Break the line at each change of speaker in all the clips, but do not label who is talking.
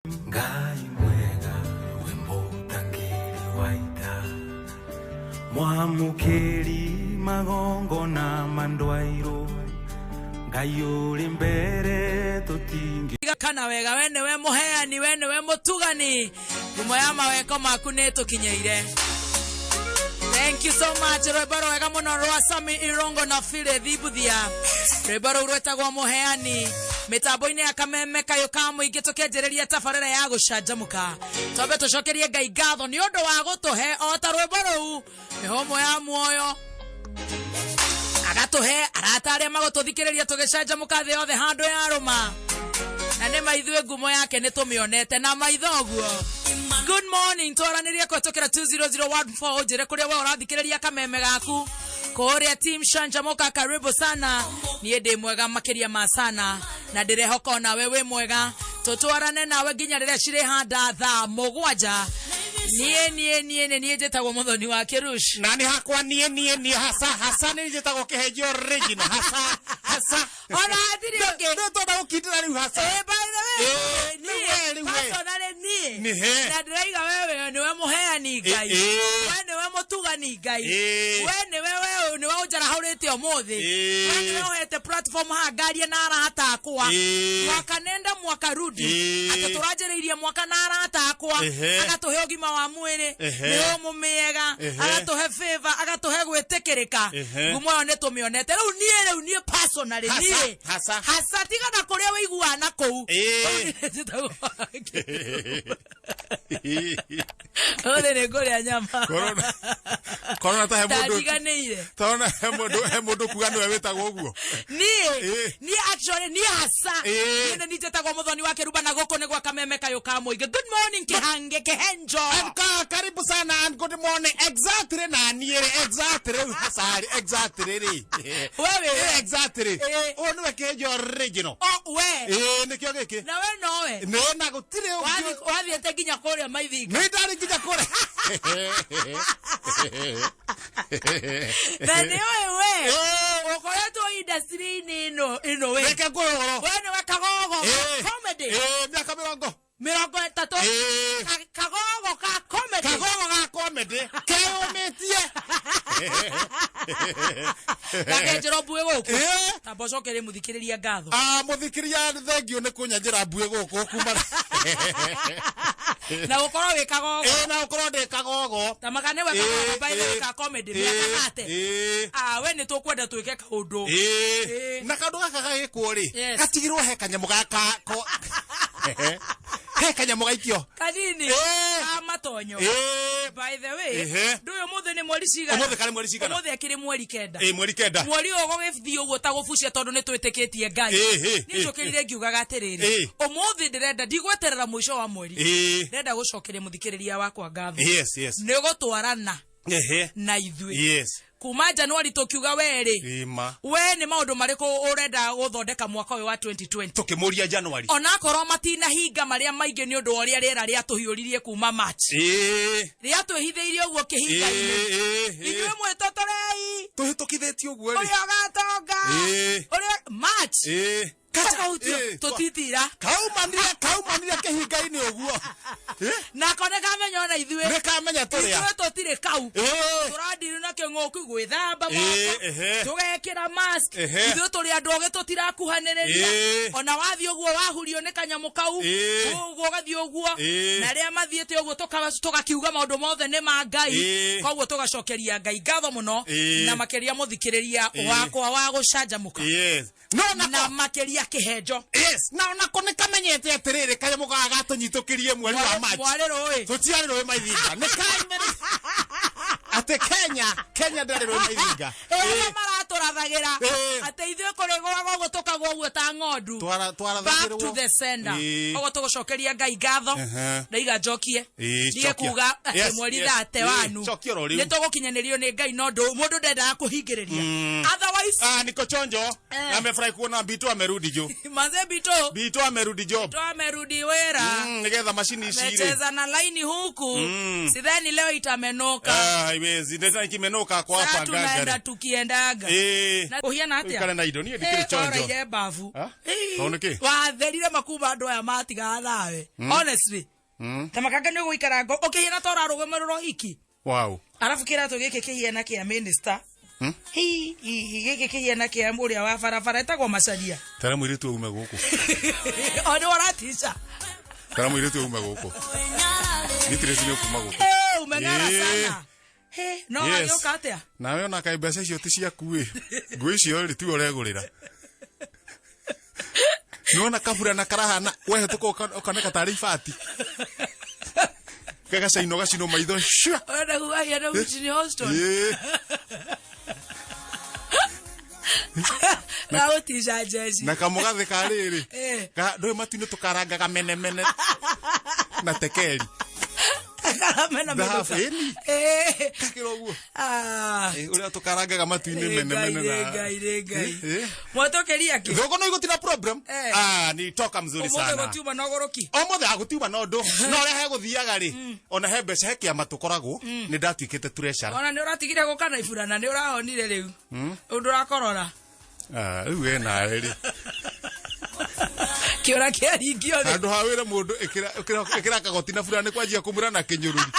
Ngai mwega wemutangiri waita mwamukiri magongo na mandwairo Ngai uri mbere tutingi
kana wega wene we muheani wene we mutugani gumo ya maweko maku netukinyeire. Thank you so much Rebaro wega muno rwa Sami Irongo na File Thibuthia Rebaro rwetagwo muheani mitambo-ini ya kameme kayo ka muingi tukenjereria tabarira ya gucanjamuka tobe tucokerie Ngai ngatho ni undu wa gutuhe o ta Rebaro mihomo ya muoyo agatuhe arataria magututhikiriria tugicanjamuka thi yothe handu ya ruma na ne maithwe ngumo yake ni tumionete na maithoguo. Good morning twaraniria kwetokera 20014 jere kuria we urathikiriria kameme gaku koria team Shanjamuka karibu sana nie ndi mwega makiria ma sana na ndirehoka na wewe mwega tutwarane nawe ginya riria cire handa thaa mugwanja nie jetagwo muthoni wa Kirush
nani hakwa nie hasa ni jetagwo kihenjo original hasa
ona atiri okay
no to da ukitira riu hasa
by the way ni personally ni na ndreiga wewe ni we muheani Ngai we ni we mutugani Ngai we ni wewe ni we ujara haurite omothi we ni we hete platform ha ngaria na arata akwa mwaka nenda mwaka rudi ataturanjiririe mwaka na arata akwa agatuhe ogima wa mwiri ni omumiega agatuhe favor agatuhe gwetekereka ngumo yo netumionete riu nie personally ni hasa tiga na kuria wiguana kou ole ne kuria nyama
corona ta
hemodo
kuga no wetagwo uguo
ni actually ni hasa ni jetagwo muthoni wa Kiruba na goko ne gwa kameme kayo ka muingi. Good morning kihange kehenjo
karibu sana and good morning exactly na niere exactly hasari exactly
wewe
exactly onu wekejo original
we
ni kyo giki
na we nowe
no na gutire
wathiete ginya kuria maithinga
ni ndari ginya kuria
Nani wewe ukoretwo industry ino we
reke ngororo
we ni we kagogo comedy
miaka
mirongo itatu kagogo ka comedy
keumitie
gakenjero mbuĩ gũkũ tambocokere muthikiriria ngatho
muthikiriria thengio ni kunyanjira mbuĩ gũkũ kuma
na ukorwo wi kagogo
na ukorwo ndi kagogo
tamakane we kagogo by the way ka comedy miakate we ni tukwenda twike kaundu
na kandu gaka gagikwo ri gatigirwo he kanyamu gaka he kanyamu gaikio
kanini matonyo by the way nduyo muthe ni mweri cigana
muthe kale mweri cigana
muthe akiri mweri kenda
mweri kenda mweri
ogo githio uguo ta gubucia tondu ni twitikitie Ngai ni njukirire ngiugaga atiriri umuthi ndirenda ndigweterera mwisho wa mweri ndenda gucokeria muthikiriria wakwa ngatho ni gutwarana na ithui kuma Januari tukiuga weri we ni maundu mariku urenda guthondeka mwaka uyu wa 2020
tukimuria Januari
ona korwo matina hinga maria maingi ni undu oria riera ria tuhiuririe kuma March ria tuhitheirie uguo kihinga-ini inywe mwitotorei
tuhitukithetio uguo ri
uria gatonga uria March Kakautio tutitira
kaumanire kihinga-ini uguo
na kone kamenya ona ithue
ne kamenya turia
ithue tutire kau turandiri na keng'oku gwithamba moko tugekira mask ithue turi andu oge tutirakuhaniriria ona wathi uguo wahurio ni kanyamu kau uguo gathi uguo na ria mathiete uguo tugakiuga maundu mothe ni ma Ngai koguo tugacokeria Ngai ngatho muno na makiria muthikiriria wakwa wa gucanjamuka na makiria kihenjo
na ona kone kamenyete atiriri kanyamu gaga tunyitukiririe mweri wa March tutiari roi maithinga ni kaimere ate Kenya ndari roi maithinga
maratũrathagira ate ithue kũrĩgwaga ũguo tũkagwo ũguo ta ng'ondu back to the sender ũguo tũgũcokeria Ngai ngatho ndaiga njokie ndiye kuga mweri thate wanu nĩ tũgũkinyanĩrio nĩ Ngai no mũndũ ndendaga kũhingĩrĩria otherwise
niko chonjo amefurahi kuona Bito amerudi jo
manze Bito
amerudi jo
Bito amerudi wera
nigetha machine ici ile
cheza na line huku sidhani leo itamenoka
haiwezi ndesa ikimenoka kwa hapa
tunaenda tukiendaga na uhiana atia
kana na ido ni dikiri chonjo
bafu
Toneke
wa therire makuma ndo ya matiga nawe honestly kama kaka ni guikara ngo ukihira tora rugemerero hiki
wow
arafu kira to gike kihiana kia minister gike kihiana kia muria wa barabara etagwo Macharia
tara mwiri tu ume guku
ono waratisha
tara mwiri tu ume guku nitiresi kuma guku
umengara sana no ayoka atia
nawe ona kai mbeca icio ti ciaku ngui icio ri tu uregurira nona kabura na karahana wehe tuko okaneka tari fati kaga sai no gacino maitho shua
ona guaya na mchini hostel na utisha jeshi
na kamugathe kariri ka ndo matune tukarangaga mene na tekeri
mena medoka
kakiro guo uri tukarangaga matuine mene na
gai mwotokeria ki
thoko no igotina problem ni toka mzuri sana
omo gutiuma no goroki
omo the agutiuma no ndo no rehe guthiaga ri ona he mbeca he kia matukoragwo ni ndatuikite treasure
ona ni uratigire gukana iburana ni urahonire riu undu rakorora
riu ena ri
kiora kia ringio ri
andu hawira mundu ikira kagotina burana kwanjia kumura na kinyururi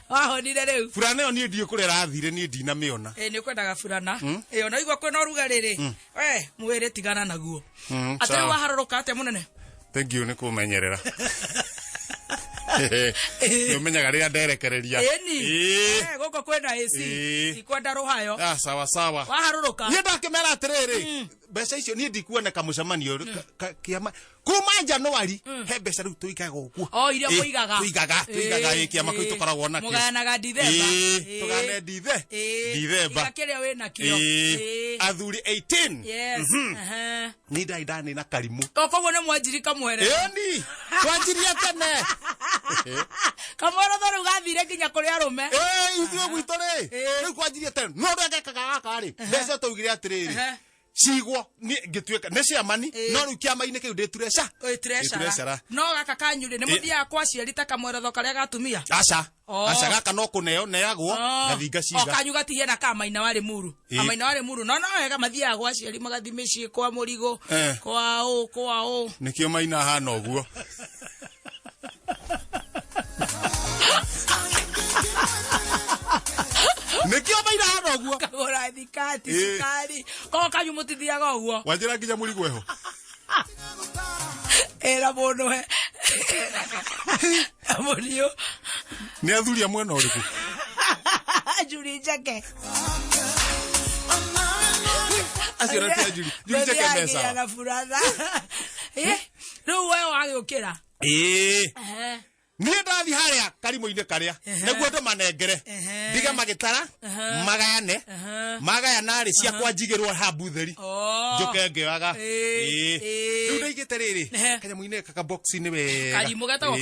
wahonire riu
burana yo ni ndio kurera athire ni ndina miona
ni kwendaga burana ona igwa kwena urugarĩ ri we mwire tigana naguo atari waharũrũka ate munene
thank you ni kumenyerera Umenyaga ria nderekereria
goko kwenda AC ikwenda ruhayo
sawa sawa
waharuruka
ni ndakimera atiriri mbeca icio ni ndikuoneka mucemanio kiama kuma Januari he mbeca riu tuigaga uguo
iria tuigaga
kiama kwitu koragwo na
muganaga December
tugane December
akiria we na kio
athuri 18 ni ndaidani na karimu
koguo ni mwanjiri kamwere
ni twanjirie tene
kamwere thoro gathire kinya kuri arume
ithuĩ gwitũ rĩ rĩu kwanjirie tene no ndengekaga gaka rĩ mbeca tũigire atĩrĩrĩ cigwo ngĩtuĩka nĩ ciamani no rĩu kĩama-inĩ kĩu ndĩ treasure
no gaka kanyurĩ nĩ mũthiaga kwa ciari ta kamweretho karĩa gatumia
aca gaka no kũneo neagwo gathinga ciga
kanyu gatigie na kamaina warĩ muru amaina warĩ muru no wega mathiaga gwa ciari magathi mĩciĩ kwa mũrigo kwao
nĩkĩo maina hana ũguo nikio maina hana ũguo
kagora thikati sikari ko kanyu mutithiaga ũguo
wanjĩra nginya mũrigo eho
era bono he amonio
ni athuria mwena ũrĩkũ
Juri Jake
asiona Juri Jake mesa
na furaha no wewe wagĩũkĩra
ni ndathi haria karimo-inĩ karĩa nĩguo ndũ manengere ndiga magĩtara magayana rĩ ciakwa njigĩrwo hambu theri njoke ngĩoyaga rĩu ndaigĩte rĩrĩ kanyamũ-inĩ kaka box-inĩ wega
karimũ getagwo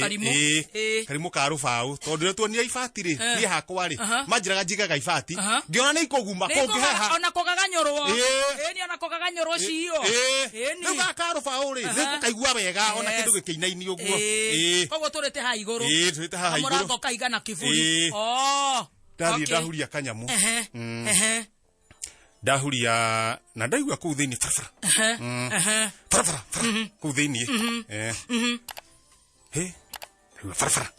karimũ ka rũbaũ tondũ tuonire ibati rĩ niĩ hakwa rĩ manjĩraga njigaga ibati ngĩona nĩ ikũguma kũngĩheha
ona kũgaganyorwo ni ona kũgaganyorwo cio
rĩu gaka rũbaũ rĩ nĩngũkaigua wega ona kĩndũ gĩkĩinaini ũguo
koguo tũrĩte ha igũrũ
tũrĩte haha igũrũ
mũrango kaigana kiburi
ndathi ndahuria kanyamu ndahuria na ndaigua kũu thĩinĩ barabara kũu thĩinĩ barabara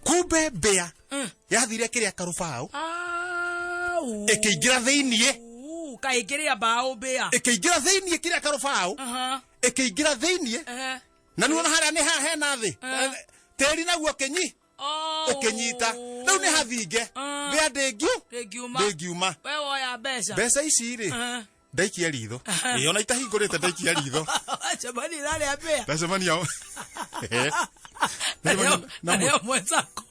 kumbe mbĩa yathire kĩrĩa karũbaũ ĩkĩingĩra thĩinĩ
kaingĩria mbaũ mbĩa
ĩkĩingĩra thĩinĩ kĩrĩa karũbaũ ĩkĩingĩra thĩinĩ na nĩwona harĩa nĩ hena thĩ tĩri naguo ũkĩnyita rĩu nĩ hathinge mbĩa ndĩngiuma
we woya
mbeca ici rĩ ndaikia ritho ona itahingũrĩte ndaikia ritho
cemani rarĩa mbĩa
ndacemania
na mwenzako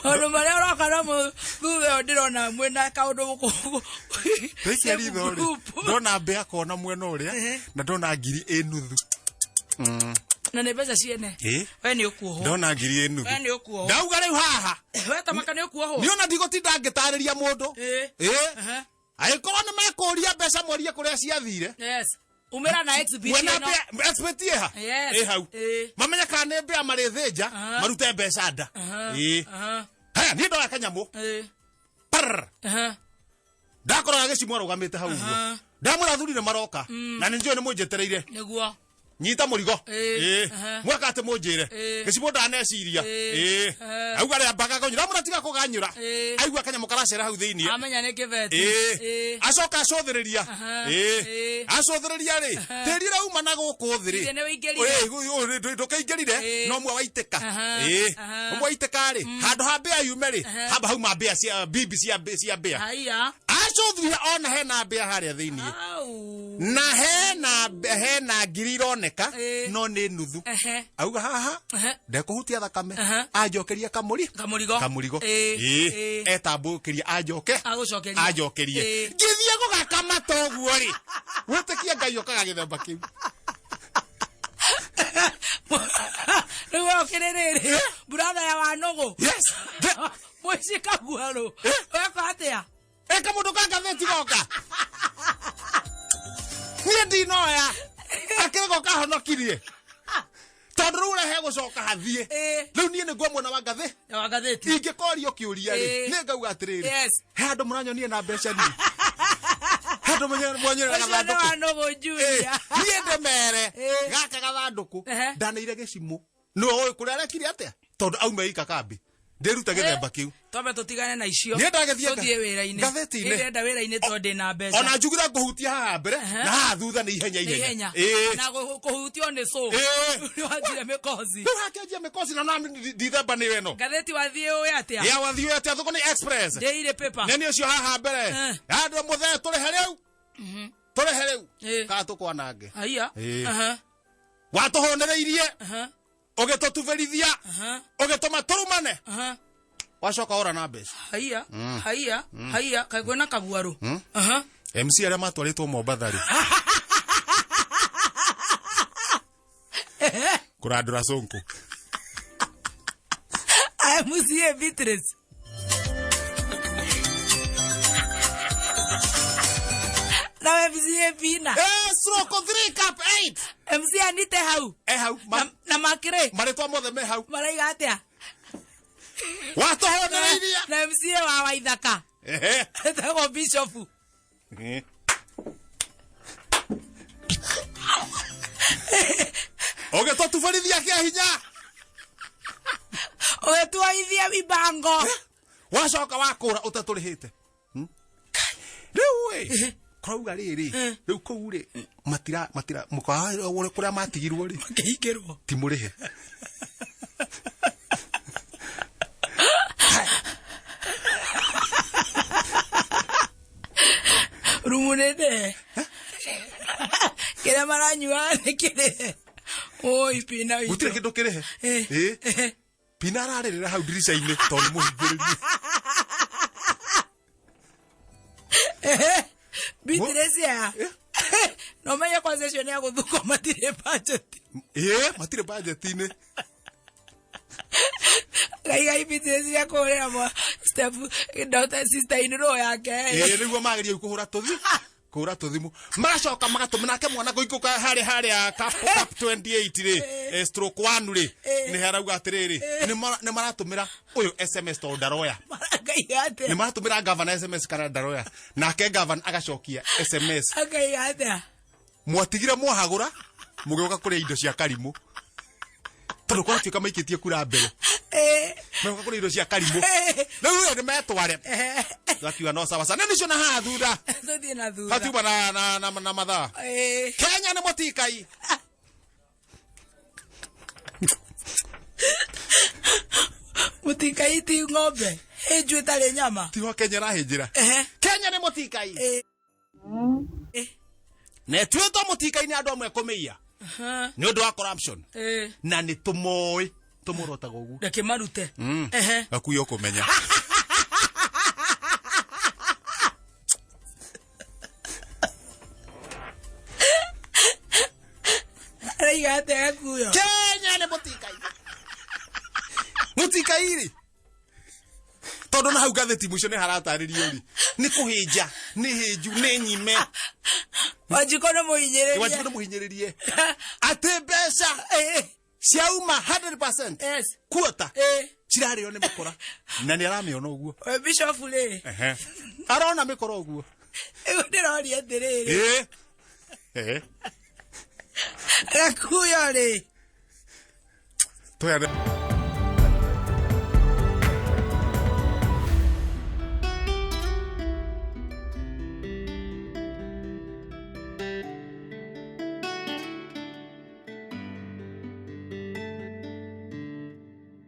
Ono marĩa ũroka na thutha ũyũ ndĩrona mwĩna kaũndũ gũkũ
ndaikia ritho rĩ ndona mbĩa kona mwena ũrĩa na ndona ngiri ĩnuthu
na nĩ mbeca ciene we nĩ ũkuohwo
ndona ngiri ĩnuthu
we nĩ ũkuohwo
ndauga rĩu haha
we tamaka nĩ ũkuohwo
nĩ ona ndigũtinda ngĩtarĩria mũndũ agĩkorwo nĩ mekũria mbeca morie kũrĩa ciathire
umĩra na
expert ĩha hau mamenya kana nĩ mbĩa marĩthĩnja marute mbeca nda haya niĩ ndoya kanyamũ par ndakora agicimwa rugamite hau ndamura thuri ne maroka na ninjo ni munjetereire
niguo
nyita murigo mwaka ate munjire gicimo ndaneciria auga ria mbaga konyura muratiga kuganyura aigua kanya mukaracera hau thiini
amenya ne kiveti
acoka acothiriria acothiriria ri tiri ra uma na guku thiri ndukaingirire no mwe waitika mwe waitika ri handu ha mbia yume ri hamba hau mambia cia bibi cia mbia
haya
acothire ona hena mbia haria thiini na hena ngiri ironeka no ni nuthu auga haha ndekuhutia thakame anjokeria kamurigo etambukiria ajokerie ngithie gugakama toguo ri witikia ngai okaga githemba kiu
Ruo kirerere brother ya wanogo
yes
mwishika guaro weka atia
eka mundu kangatheti goka nie ndinoya akirego kahonokirie tondu rure he gucoka hathie riu nie niguo mwena wa ngatheti ingikorio kiuria ri ni ngauga atiriri he andu muranyonie na mbeca ni handu mwanyore na gathanduku nie ndemere gaka gathanduku ndaneire gicimo no oy kuria rekire atia tondu auma ika kambi nderuta githemba kiu
tobe tutigane na icio
nie ndagathie
tuthie wira-ini
gatheti-ini
ndenda wira-ini tondu na mbeca
ona njugira nguhutia haha mbere na haha thutha ni ihenya
na kuhutio ni so ni wajire mikosi
tu hakenjia mikosi na na ndithemba ni weno
gatheti wathie uyu atia
ya wathie atia thuko ni express
daily paper
neni ucio haha mbere andu muthe turi heriu ka tukwanange
haya
watuhonereirie ugitutuverithia ugituma turumane wacoka ora na mbeca haya kaigwena kabuaru MC aria matwaritwo Mombathari kurandura sonko
MC Beatrice na MC Pina
stroke 3 cup 8
MC anite hau na makire
maritwa mothe me hau
maraiga atia
watuhonereirie
na MC wa Waithaka tego bishop
ugitutuverithia kia hinya
ugetuaithia mibango
wacoka wakura utaturihite riu krauga riri riu kou ri matira mukawa kuria matigirwo ri
makihingirwo
timurihe
rumunene kira maranyua nikire oi Pina
gutire kindu kirihe Pina ararerera hau dirisha-ini tondu muhingiririe
Beatrice ya no menya concession ya guthuko matire
budget-ini
gai Beatrice ya korera mo step daughter sister inro yake
niguo mageria kuhura tuthimu magacoka magatumina ke mwana goikuka haria cap 28 ri stroke 1 ri ni harauga atiriri ni maratumira uyu SMS to Daroya ni maratumira governor SMS kana Daroya nake governor agacokia SMS mwatigire mwahagura mugioka kuri indo cia Karimu tondu kwa tuika maikitie kura mbere mugioka kuri indo cia Karimu riu ni metware twakiwa no sawa sana nicio na haha thutha
tuthie na thutha
hatiuma na mathaa Kenya ni mutikai
mutikai ti ng'ombe hinju itari nyama
tiho Kenya rahinjira Kenya ni mutikai ne twito mutikai ni andu amwe kumeia ni undu wa corruption na ni tumoi tumurotaga ugu
ndeke marute
akuyo kumenya
Aigate akuyo
Kenya ni mutikai ri tondu na hau gatheti mucio ni harataririo ri ni kuhinja ni hinju ni nyime
wajikono muhinyiririe
ate mbeca ciauma 100%
yes
kuota cirarĩo nĩ mũkora na nĩ aramĩona ũguo
Bishop rĩ
arona mĩkora ũguo
ndĩroria atĩrĩrĩ Gakuyo rĩ